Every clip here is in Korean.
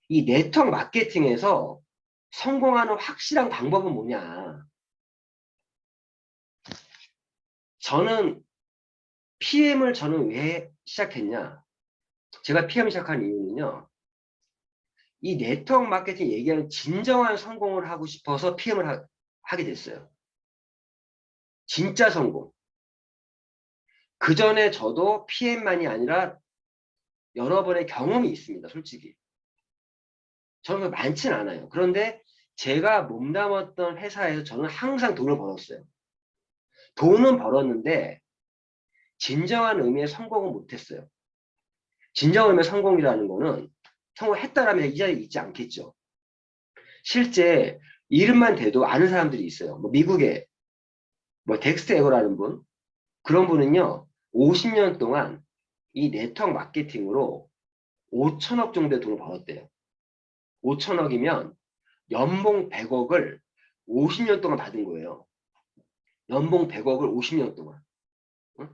이 네트워크 마케팅에서 성공하는 확실한 방법은 뭐냐? 저는 저는 왜 시작했냐? 제가 PM 시작한 이유는요. 이 네트워크 마케팅 얘기하는 진정한 성공을 하고 싶어서 PM을 하게 됐어요. 진짜 성공. 그 전에 저도 PM만이 아니라 여러 번의 경험이 있습니다. 솔직히. 저는 많진 않아요. 그런데 제가 몸담았던 회사에서 저는 항상 돈을 벌었어요. 돈은 벌었는데 진정한 의미의 성공은 못했어요. 진정한 의미의 성공이라는 거는 성공했다라면 이 자리에 있지 않겠죠. 실제 이름만 대도 아는 사람들이 있어요. 뭐 미국에 뭐 덱스트 에거라는 분, 그런 분은요 50년 동안 이 네트워크 마케팅으로 5천억 정도의 돈을 벌었대요. 5천억이면 연봉 100억을 50년 동안 받은 거예요. 연봉 100억을 50년 동안. 응?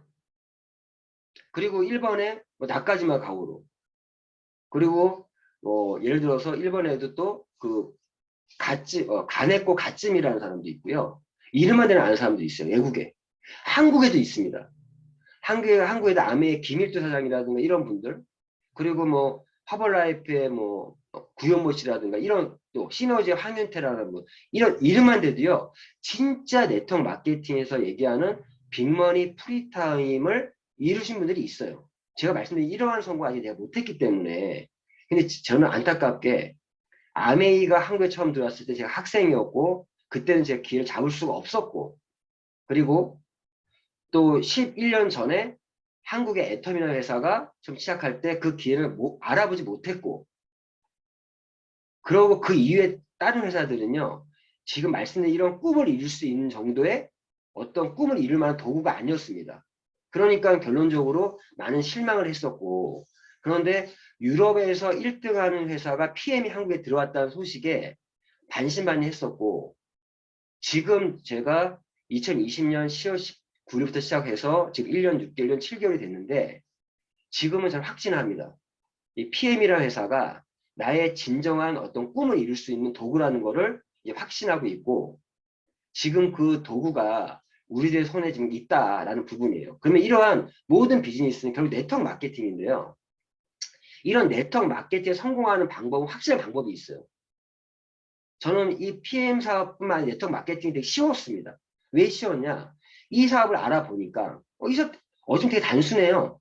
그리고 일본에 뭐 나카지마 가오로, 그리고 뭐 예를 들어서 일본에도 또 그 가네코 갓짐이라는 사람도 있고요. 이름만 대는 아는 사람도 있어요. 외국에. 한국에도 있습니다. 한국에도 아메의 김일두 사장이라든가 이런 분들, 그리고 뭐 화벌라이프의 뭐 구현모 씨라든가 이런 또 시너지 황윤태라는 분, 이런 이름만 대도요 진짜 네트워크 마케팅에서 얘기하는 빅머니 프리타임을 이루신 분들이 있어요. 제가 말씀드린 이러한 성공 아직 내가 못했기 때문에. 근데 저는 안타깝게 아메이가 한국에 처음 들어왔을 때 제가 학생이었고 그때는 제가 기회를 잡을 수가 없었고, 그리고 또 11년 전에 한국의 애터미널 회사가 좀 시작할 때 그 기회를 알아보지 못했고, 그러고 그 이후에 다른 회사들은요 지금 말씀드린 이런 꿈을 이룰 수 있는 정도의 어떤 꿈을 이룰 만한 도구가 아니었습니다. 그러니까 결론적으로 많은 실망을 했었고, 그런데 유럽에서 1등하는 회사가 PM이 한국에 들어왔다는 소식에 반신반의했었고, 지금 제가 2020년 10월 19일부터 시작해서 지금 1년 6개월, 7개월이 됐는데 지금은 저는 확신합니다. 이 PM이라는 회사가 나의 진정한 어떤 꿈을 이룰 수 있는 도구라는 것을 이제 확신하고 있고, 지금 그 도구가 우리들 손에 지금 있다라는 부분이에요. 그러면 이러한 모든 비즈니스는 결국 네트워크 마케팅인데요. 이런 네트워크 마케팅에 성공하는 방법은 확실한 방법이 있어요. 저는 이 PM 사업뿐만 아니라 네트워크 마케팅이 되게 쉬웠습니다. 왜 쉬웠냐? 이 사업을 알아보니까 이 사업 좀 되게 단순해요.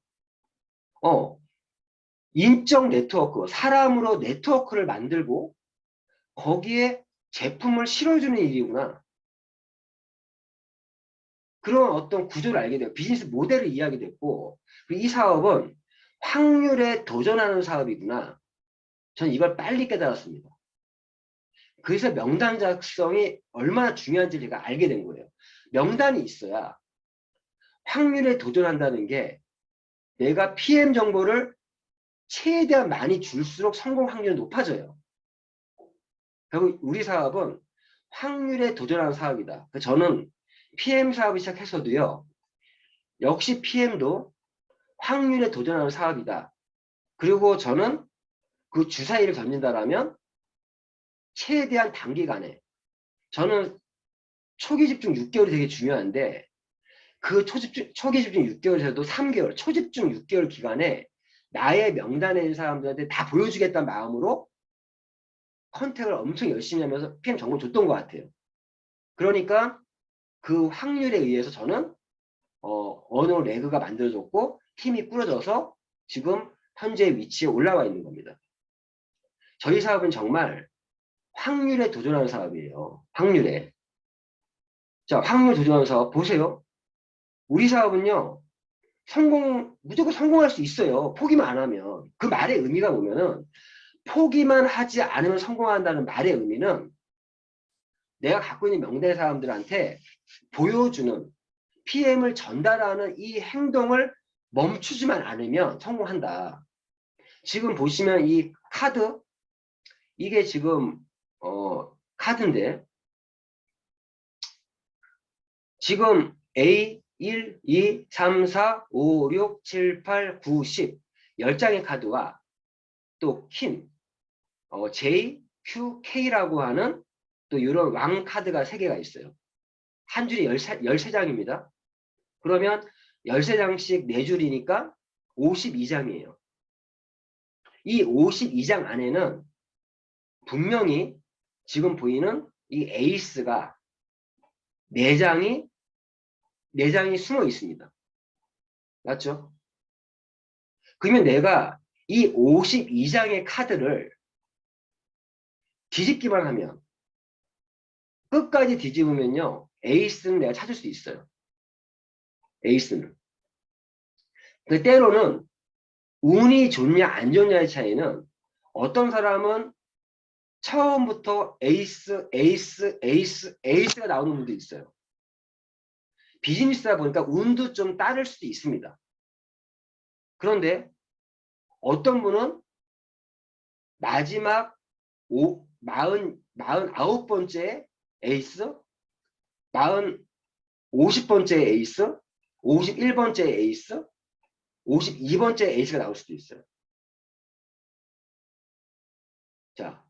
인적 네트워크, 사람으로 네트워크를 만들고 거기에 제품을 실어주는 일이구나. 그런 어떤 구조를 알게 되고 비즈니스 모델을 이해하게 됐고, 이 사업은 확률에 도전하는 사업이구나. 저는 이걸 빨리 깨달았습니다. 그래서 명단 작성이 얼마나 중요한지 제가 알게 된 거예요. 명단이 있어야 확률에 도전한다는 게, 내가 PM 정보를 최대한 많이 줄수록 성공 확률이 높아져요. 결국 우리 사업은 확률에 도전하는 사업이다. 저는 PM 사업을 시작해서도요, 역시 PM도 확률에 도전하는 사업이다. 그리고 저는 그 주사위를 던진다라면 최대한 단기간에, 저는 초기 집중 6개월이 되게 중요한데 그 초기 집중 6개월에서도 3개월, 초집중 6개월 기간에 나의 명단에 있는 사람들한테 다 보여주겠다는 마음으로 컨택을 엄청 열심히 하면서 PM 정보를 줬던 것 같아요. 그러니까 그 확률에 의해서 저는 어느 레그가 만들어졌고 팀이 꾸려져서 지금 현재 위치에 올라와 있는 겁니다. 저희 사업은 정말 확률에 도전하는 사업이에요. 확률에. 자, 확률 도전하는 사업 보세요. 우리 사업은요, 무조건 성공할 수 있어요. 포기만 안 하면. 그 말의 의미가 뭐냐면, 포기만 하지 않으면 성공한다는 말의 의미는 내가 갖고 있는 명대 사람들한테 보여주는, PM을 전달하는 이 행동을 멈추지만 않으면 성공한다. 지금 보시면 이 카드, 이게 지금 카드인데, 지금 A 1, 2, 3, 4, 5, 6, 7, 8, 9, 10 10장의 카드와 또 퀸, J, Q, K라고 하는 또 이런 왕 카드가 3개가 있어요. 한 줄이 13장입니다. 그러면 13장씩 4줄이니까 52장이에요. 이 52장 안에는 분명히 지금 보이는 이 에이스가 4장이 숨어 있습니다. 맞죠? 그러면 내가 이 52장의 카드를 뒤집기만 하면, 끝까지 뒤집으면요, 에이스는 내가 찾을 수 있어요. 에이스는. 근데 때로는 운이 좋냐 안 좋냐의 차이는, 어떤 사람은 처음부터 에이스가 나오는 분도 있어요. 비즈니스다 보니까 운도 좀 따를 수도 있습니다. 그런데 어떤 분은 마지막 49번째 에이스, 50번째 에이스, 51번째 에이스, 52번째 에이스가 나올 수도 있어요. 자,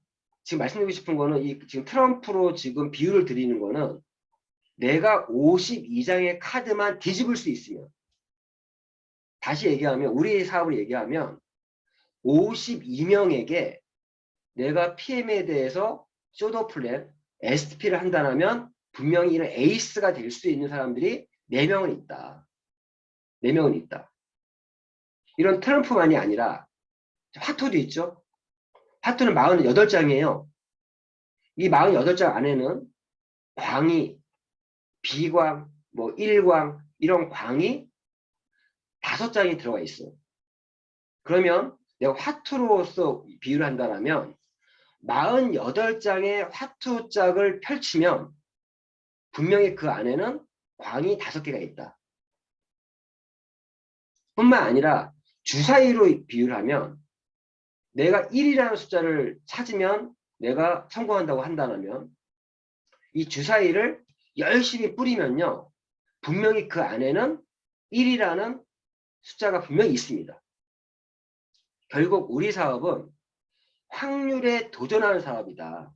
지금 말씀드리고 싶은 거는 지금 트럼프로 지금 비유를 드리는 거는, 내가 52장의 카드만 뒤집을 수 있으면, 다시 얘기하면, 우리 사업을 얘기하면 52명에게 내가 PM에 대해서 쇼도 플랜, SP를 한다면 분명히 이런 에이스가 될 수 있는 사람들이 4명은 있다. 4명은 있다. 이런 트럼프만이 아니라 화투도 있죠. 화투는 48장이에요. 이 48장 안에는 광이, 비광, 뭐 일광, 이런 광이 5장이 들어가 있어요. 그러면 내가 화투로서 비유를 한다면 48장의 화투짝을 펼치면 분명히 그 안에는 광이 5개가 있다. 뿐만 아니라 주사위로 비유를 하면, 내가 1이라는 숫자를 찾으면 내가 성공한다고 한다면, 이 주사위를 열심히 뿌리면요, 분명히 그 안에는 1이라는 숫자가 분명히 있습니다. 결국 우리 사업은 확률에 도전하는 사업이다.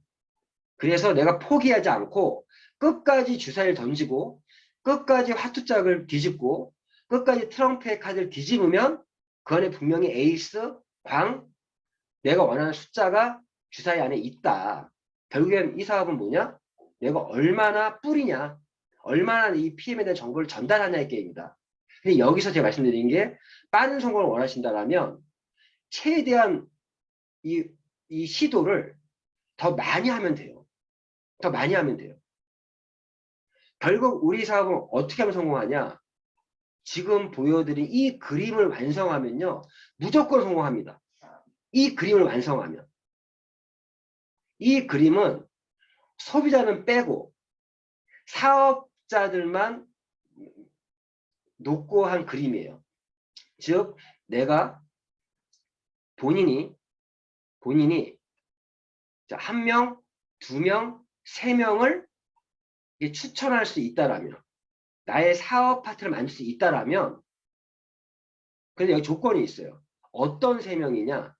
그래서 내가 포기하지 않고 끝까지 주사위를 던지고 끝까지 화투짝을 뒤집고 끝까지 트럼프의 카드를 뒤집으면 그 안에 분명히 에이스, 광, 내가 원하는 숫자가 주사위 안에 있다. 결국엔 이 사업은 뭐냐? 내가 얼마나 뿌리냐, 얼마나 이 PM에 대한 정보를 전달하냐의 게임이다. 근데 여기서 제가 말씀드린 게, 빠른 성공을 원하신다면 최대한 이 시도를 더 많이 하면 돼요. 더 많이 하면 돼요. 결국 우리 사업은 어떻게 하면 성공하냐? 지금 보여드린 이 그림을 완성하면요, 무조건 성공합니다. 이 그림을 완성하면. 이 그림은 소비자는 빼고 사업자들만 놓고 한 그림이에요. 즉, 내가 본인이 1명, 2명, 3명을 추천할 수 있다라면, 나의 사업 파트를 만들 수 있다라면, 근데 여기 조건이 있어요. 어떤 3명이냐?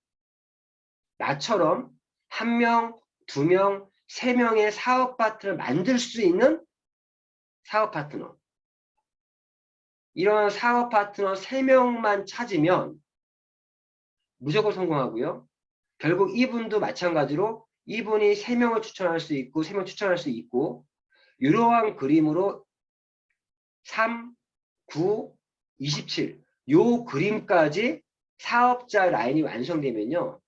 나처럼 1명, 2명, 3명의 사업 파트를 만들 수 있는 사업 파트너. 이런 사업 파트너 3명만 찾으면 무조건 성공하고요. 결국 이분도 마찬가지로 이분이 3명을 추천할 수 있고 3명 추천할 수 있고, 이러한 그림으로 3, 9, 27 요 그림까지 사업자 라인이 완성되면요,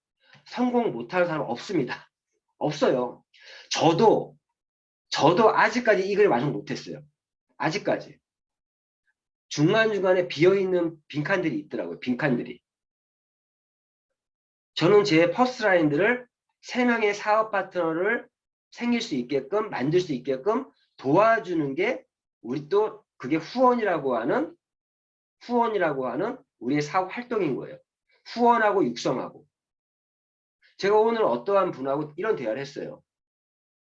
성공 못하는 사람 없습니다. 없어요. 저도 아직까지 이 그림 완성 못했어요. 아직까지. 중간중간에 비어있는 빈칸들이 있더라고요. 빈칸들이. 저는 제 퍼스트 라인들을 3명의 사업 파트너를 생길 수 있게끔, 만들 수 있게끔 도와주는 게, 우리 또 그게 후원이라고 하는 우리의 사업 활동인 거예요. 후원하고 육성하고. 제가 오늘 어떠한 분하고 이런 대화를 했어요.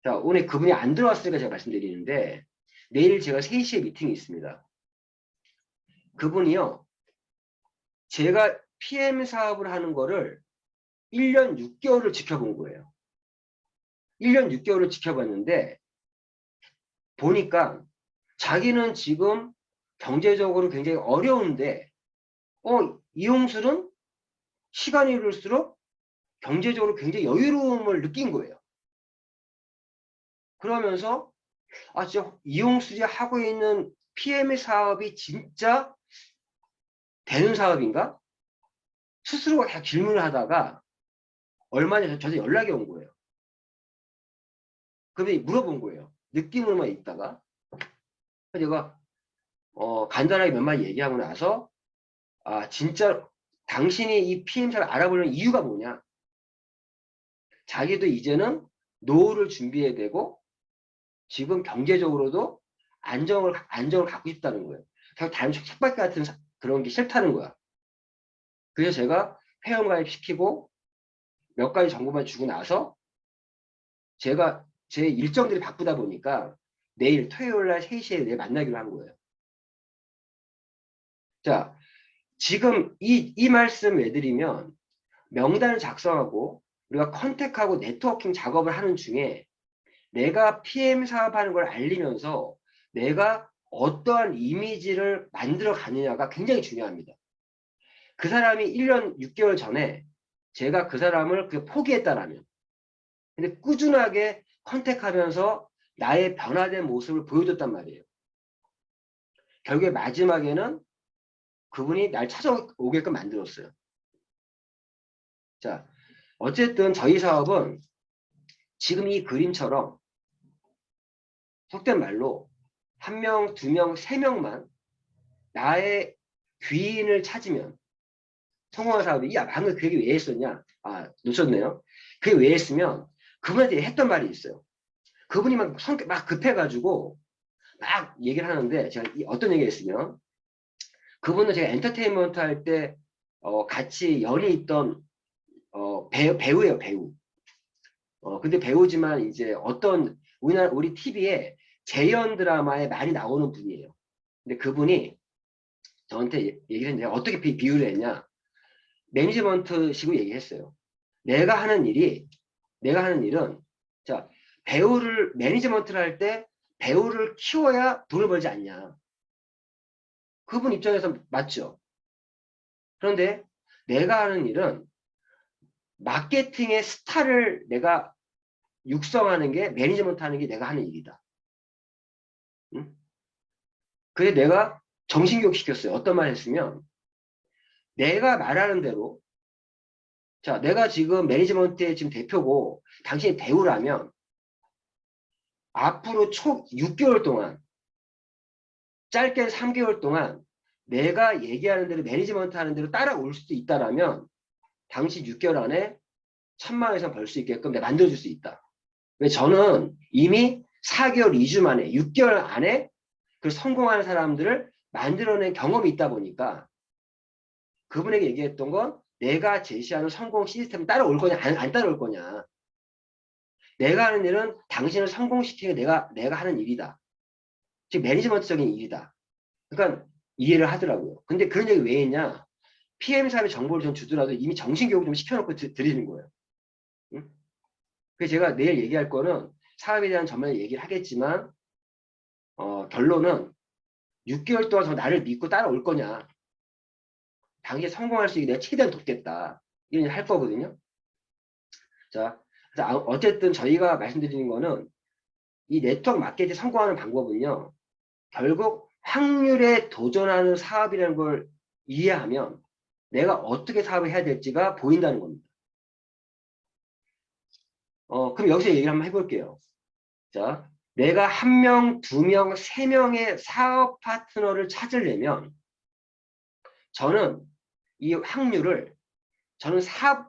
자, 오늘 그분이 안 들어왔으니까 제가 말씀드리는데, 내일 제가 3시에 미팅이 있습니다. 그분이요, 제가 PM 사업을 하는 거를 1년 6개월을 지켜본 거예요. 1년 6개월을 지켜봤는데 보니까 자기는 지금 경제적으로 굉장히 어려운데 이용술은 시간이 흐를수록 경제적으로 굉장히 여유로움을 느낀 거예요. 그러면서 진짜 이용술이 하고 있는 PM의 사업이 진짜 되는 사업인가? 스스로가 다 질문을 하다가 얼마 전에 저한테 연락이 온 거예요. 그런데 물어본 거예요. 느낌으로만 있다가. 제가 간단하게 몇 마디 얘기하고 나서 진짜 당신이 이 PM사를 알아보려는 이유가 뭐냐? 자기도 이제는 노후를 준비해야 되고 지금 경제적으로도 안정을 갖고 싶다는 거예요. 다른 책밖에 같은 그런 게 싫다는 거야. 그래서 제가 회원가입 시키고 몇 가지 정보만 주고 나서 제가 제 일정들이 바쁘다 보니까 내일 토요일 날 3시에 내일 만나기로 한 거예요. 자, 지금 이 말씀 왜 드리면 명단을 작성하고 우리가 컨택하고 네트워킹 작업을 하는 중에 내가 PM 사업하는 걸 알리면서 내가 어떠한 이미지를 만들어 가느냐가 굉장히 중요합니다. 그 사람이 1년 6개월 전에 제가 그 사람을 포기했다라면 근데 꾸준하게 컨택하면서 나의 변화된 모습을 보여줬단 말이에요. 결국에 마지막에는 그분이 날 찾아오게끔 만들었어요. 자, 어쨌든 저희 사업은 지금 이 그림처럼 속된 말로 1명, 2명, 3명만 나의 귀인을 찾으면 성공한 사업이 방금 그 얘기 왜 했었냐? 놓쳤네요. 그게 왜 했으면 그분한테 했던 말이 있어요. 그분이 막 급해가지고 막 얘기를 하는데 제가 어떤 얘기를 했으면 그분은 제가 엔터테인먼트 할 때 같이 연이 있던 배우예요, 배우. 근데 배우지만 이제 어떤 우리 TV에 재연 드라마에 많이 나오는 분이에요. 근데 그분이 저한테 얘기를 했는데 어떻게 비유를 했냐? 매니지먼트식으로 얘기했어요. 내가 하는 일은 자 배우를 매니지먼트를 할 때 배우를 키워야 돈을 벌지 않냐. 그분 입장에서 맞죠. 그런데 내가 하는 일은 마케팅의 스타를 내가 육성하는 게 매니지먼트 하는 게 내가 하는 일이다. 응? 그래서 내가 정신교육 시켰어요. 어떤 말 했으면 내가 말하는 대로 자 내가 지금 매니지먼트의 지금 대표고 당신이 배우라면 앞으로 총 6개월 동안 짧게는 3개월 동안 내가 얘기하는 대로 매니지먼트 하는 대로 따라올 수도 있다라면 당시 6개월 안에 1,000만 원 이상 벌 수 있게끔 내가 만들어줄 수 있다. 왜 저는 이미 4개월, 2주 만에 6개월 안에 그 성공하는 사람들을 만들어낸 경험이 있다 보니까 그분에게 얘기했던 건 내가 제시하는 성공 시스템 따라올 거냐 안 따라올 거냐. 내가 하는 일은 당신을 성공시키는 게 내가 하는 일이다. 즉 매니지먼트적인 일이다. 그러니까 이해를 하더라고요. 근데 그런 얘기 왜 했냐? PM 사업의 정보를 좀 주더라도 이미 정신교육 좀 시켜놓고 드리는 거예요. 응? 그래서 제가 내일 얘기할 거는 사업에 대한 전면 얘기를 하겠지만 결론은 6개월 동안 나를 믿고 따라올 거냐. 당시에 성공할 수 있게 내가 최대한 돕겠다. 이런 일 할 거거든요. 자, 어쨌든 저희가 말씀드리는 거는 이 네트워크 마케팅에 성공하는 방법은요. 결국 확률에 도전하는 사업이라는 걸 이해하면 내가 어떻게 사업을 해야 될지가 보인다는 겁니다. 그럼 여기서 얘기를 한번 해볼게요. 자, 내가 1명, 2명, 3명의 사업 파트너를 찾으려면 저는 이 확률을 저는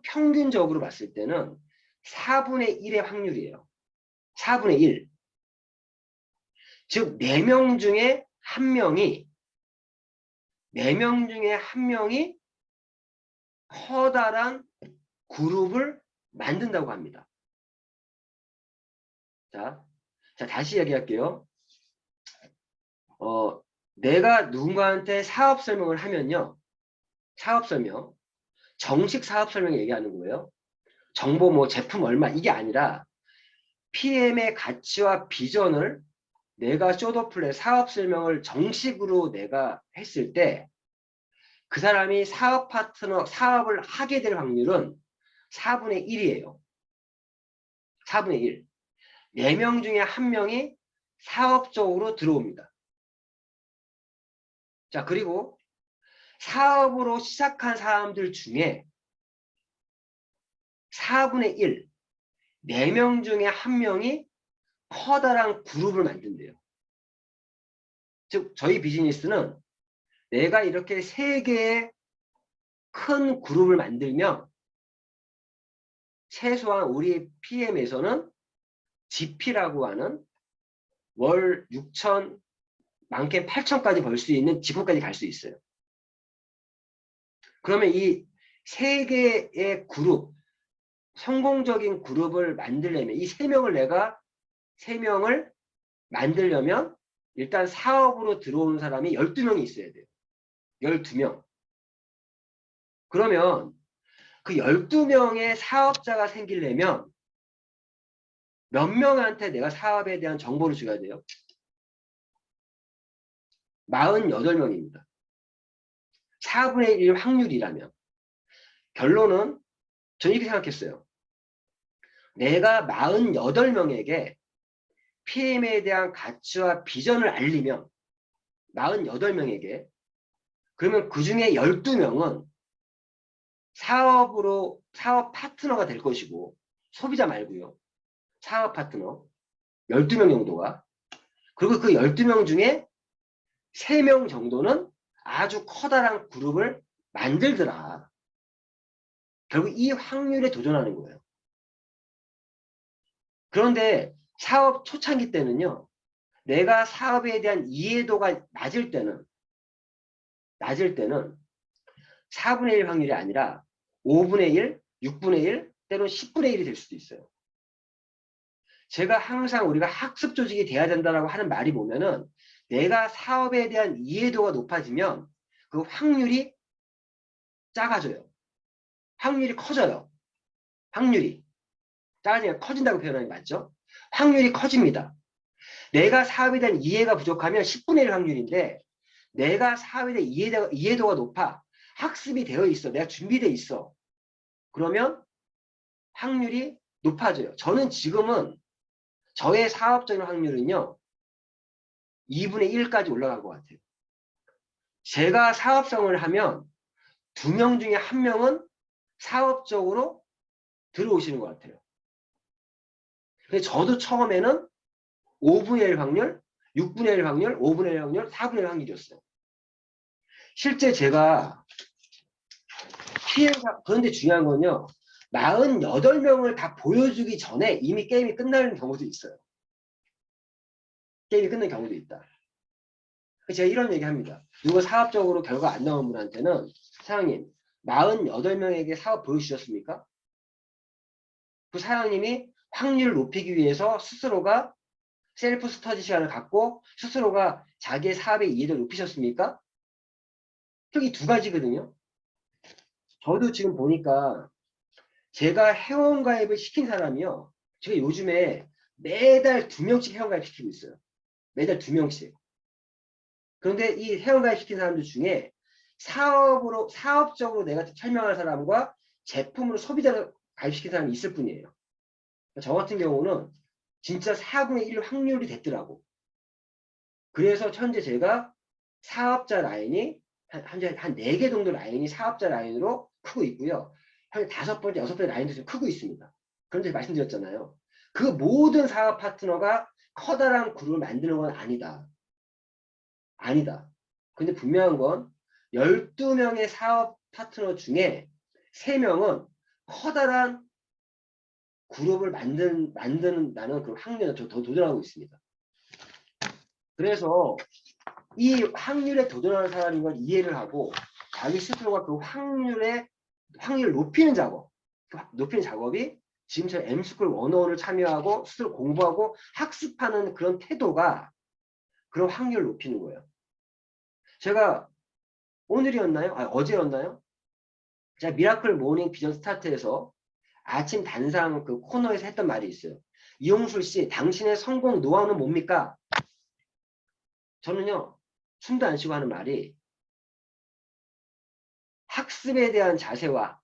평균적으로 봤을 때는 4분의 1의 확률이에요. 4분의 1. 즉 4명 중에 1명이 4명 중에 1명이 커다란 그룹을 만든다고 합니다. 자 다시 이야기할게요. 내가 누군가한테 사업 설명을 하면요. 사업 설명. 정식 사업 설명 얘기하는 거예요. 정보 뭐 제품 얼마 이게 아니라 PM의 가치와 비전을 내가 쇼도플레 사업 설명을 정식으로 내가 했을 때 그 사람이 사업 파트너 사업을 하게 될 확률은 4분의 1이에요. 4분의 1. 4명 중에 1명이 사업적으로 들어옵니다. 자, 그리고 사업으로 시작한 사람들 중에 4분의 1, 4명 중에 1명이 커다란 그룹을 만든대요. 즉, 저희 비즈니스는 내가 이렇게 3개의 큰 그룹을 만들면 최소한 우리 PM에서는 GP라고 하는 월 6천, 많게 8천까지 벌 수 있는 지분까지 갈 수 있어요. 그러면 이 3개의 그룹, 성공적인 그룹을 만들려면 이 3명을 내가 3명을 만들려면 일단 사업으로 들어오는 사람이 12명이 있어야 돼요. 12명. 그러면 그 12명의 사업자가 생기려면 몇 명한테 내가 사업에 대한 정보를 줘야 돼요? 48명입니다. 4분의 1 확률이라면. 결론은 저는 이렇게 생각했어요. 내가 48명에게 PM에 대한 가치와 비전을 알리면 48명에게 그러면 그 중에 12명은 사업 파트너가 될 것이고 소비자 말고요. 사업 파트너 12명 정도가 그리고 그 12명 중에 3명 정도는 아주 커다란 그룹을 만들더라. 결국 이 확률에 도전하는 거예요. 그런데 사업 초창기 때는요. 내가 사업에 대한 이해도가 낮을 때는 4분의 1 확률이 아니라 5분의 1, 6분의 1, 때로는 10분의 1이 될 수도 있어요. 제가 항상 우리가 학습 조직이 돼야 된다고 하는 말이 보면은 내가 사업에 대한 이해도가 높아지면 그 확률이 작아져요. 확률이 커져요. 확률이. 작아지면 커진다고 표현하는 게 맞죠? 확률이 커집니다. 내가 사업에 대한 이해가 부족하면 10분의 1 확률인데 내가 사업에 대한 이해도가 높아. 학습이 되어 있어. 내가 준비되어 있어. 그러면 확률이 높아져요. 저는 지금은 저의 사업적인 확률은요. 2분의 1까지 올라간 것 같아요. 제가 사업성을 하면 2명 중에 1명은 사업적으로 들어오시는 것 같아요. 근데 저도 처음에는 5분의 1 확률, 6분의 1 확률, 5분의 1 확률, 4분의 1 확률이었어요. 실제 제가 피해가, 그런데 중요한 건요. 48명을 다 보여주기 전에 이미 게임이 끝나는 경우도 있어요. 게임이 끝난 경우도 있다. 제가 이런 얘기 합니다. 누구 사업적으로 결과 안 나온 분한테는 사장님 48명에게 사업 보여주셨습니까? 그 사장님이 확률을 높이기 위해서 스스로가 셀프 스터디 시간을 갖고 스스로가 자기의 사업의 이해도를 높이셨습니까? 이 두 가지거든요. 저도 지금 보니까 제가 회원가입을 시킨 사람이요. 제가 요즘에 매달 2명씩 회원가입 시키고 있어요. 매달 2명씩. 그런데 이 회원가입 시킨 사람들 중에 사업적으로 내가 설명할 사람과 제품으로 소비자를 가입시킨 사람이 있을 뿐이에요. 저 같은 경우는 진짜 4분의 1 확률이 됐더라고. 그래서 현재 제가 사업자 라인이 한 4개 정도 라인이 사업자 라인으로 크고 있고요. 한 5번째, 6번째 라인도 좀 크고 있습니다. 그런데 말씀드렸잖아요. 그 모든 사업 파트너가 커다란 그룹을 만드는 건 아니다. 아니다. 근데 분명한 건 12명의 사업 파트너 중에 3명은 커다란 그룹을 만드는다는 그런 확률에 더 도전하고 있습니다. 그래서 이 확률에 도전하는 사람인 걸 이해를 하고 자기 스스로가 그 확률을 높이는 작업이 지금처럼 M스쿨 101을 참여하고 스스로 공부하고 학습하는 그런 태도가 그런 확률을 높이는 거예요. 제가 오늘이었나요? 어제였나요? 제가 미라클 모닝 비전 스타트에서 아침 단상 그 코너에서 했던 말이 있어요. 이용술 씨, 당신의 성공 노하우는 뭡니까? 저는요, 숨도 안 쉬고 하는 말이 학습에 대한 자세와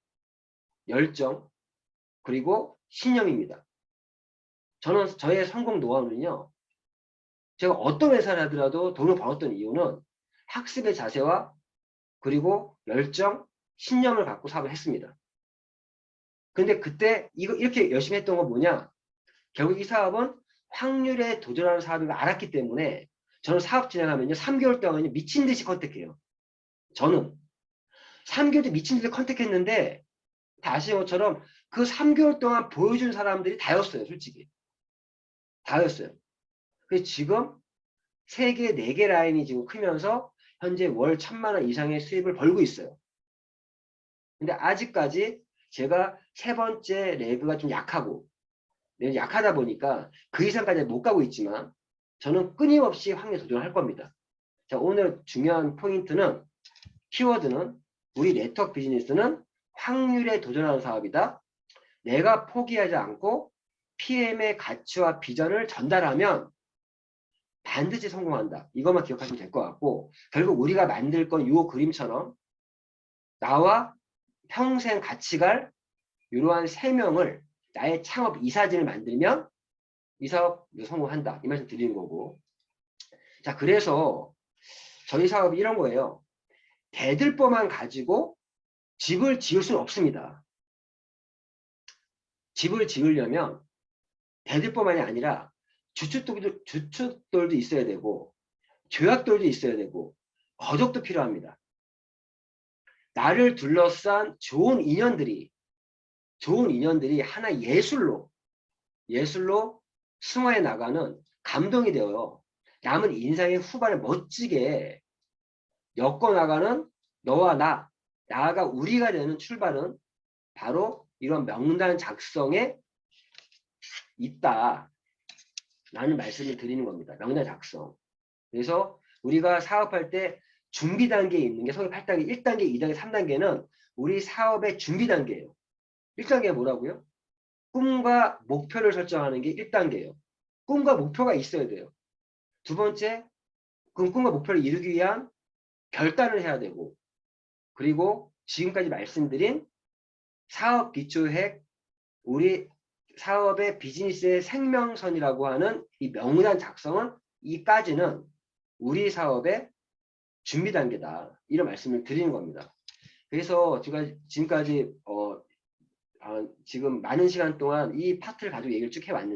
열정, 그리고 신념입니다. 저는 저의 성공 노하우는요, 제가 어떤 회사를 하더라도 돈을 벌었던 이유는 학습의 자세와 그리고 열정, 신념을 갖고 사업을 했습니다. 근데 그때 이렇게 열심히 했던 건 뭐냐? 결국 이 사업은 확률에 도전하는 사업인 걸 알았기 때문에 저는 사업 진행하면요, 3개월 동안요, 미친 듯이 컨택해요. 저는 3개월 동안 미친 듯이 컨택했는데 다 아시는 것처럼 그 3개월 동안 보여준 사람들이 다였어요, 솔직히. 다였어요. 그래서 지금 3개, 4개 라인이 지금 크면서 현재 월 1,000만 원 이상의 수입을 벌고 있어요. 근데 아직까지 제가 3번째 레그가 좀 약하고, 약하다 보니까 그 이상까지 못 가고 있지만 저는 끊임없이 확률 도전을 할 겁니다. 자, 오늘 중요한 포인트는, 키워드는 우리 네트워크 비즈니스는 확률에 도전하는 사업이다. 내가 포기하지 않고 PM의 가치와 비전을 전달하면 반드시 성공한다. 이것만 기억하시면 될 것 같고, 결국 우리가 만들 건 이 그림처럼 나와 평생 같이 갈 이러한 3명을 나의 창업 이사진을 만들면 이 사업 성공한다. 이 말씀 드리는 거고. 자, 그래서 저희 사업이 이런 거예요. 대들보만 가지고 집을 지을 수는 없습니다. 집을 지으려면 대들보만이 아니라 주춧돌도 있어야 되고 조약돌도 있어야 되고 거적도 필요합니다. 나를 둘러싼 좋은 인연들이 하나 예술로 승화해 나가는 감동이 되어요. 남은 인생의 후반을 멋지게 엮어 나가는 너와 나아가 우리가 되는 출발은 바로 이런 명단 작성에 있다. 라는 말씀을 드리는 겁니다. 명단 작성. 그래서 우리가 사업할 때 준비 단계에 있는 게 소위 8단계, 1단계, 2단계, 3단계는 우리 사업의 준비 단계예요. 1단계가 뭐라고요? 꿈과 목표를 설정하는 게 1단계예요. 꿈과 목표가 있어야 돼요. 두 번째, 그 꿈과 목표를 이루기 위한 결단을 해야 되고, 그리고 지금까지 말씀드린 사업 기초핵, 우리 사업의 비즈니스의 생명선이라고 하는 이 명단 작성은 이까지는 우리 사업의 준비 단계다. 이런 말씀을 드리는 겁니다. 그래서 제가 지금까지 지금 많은 시간 동안 이 파트를 가지고 얘기를 쭉 해왔는데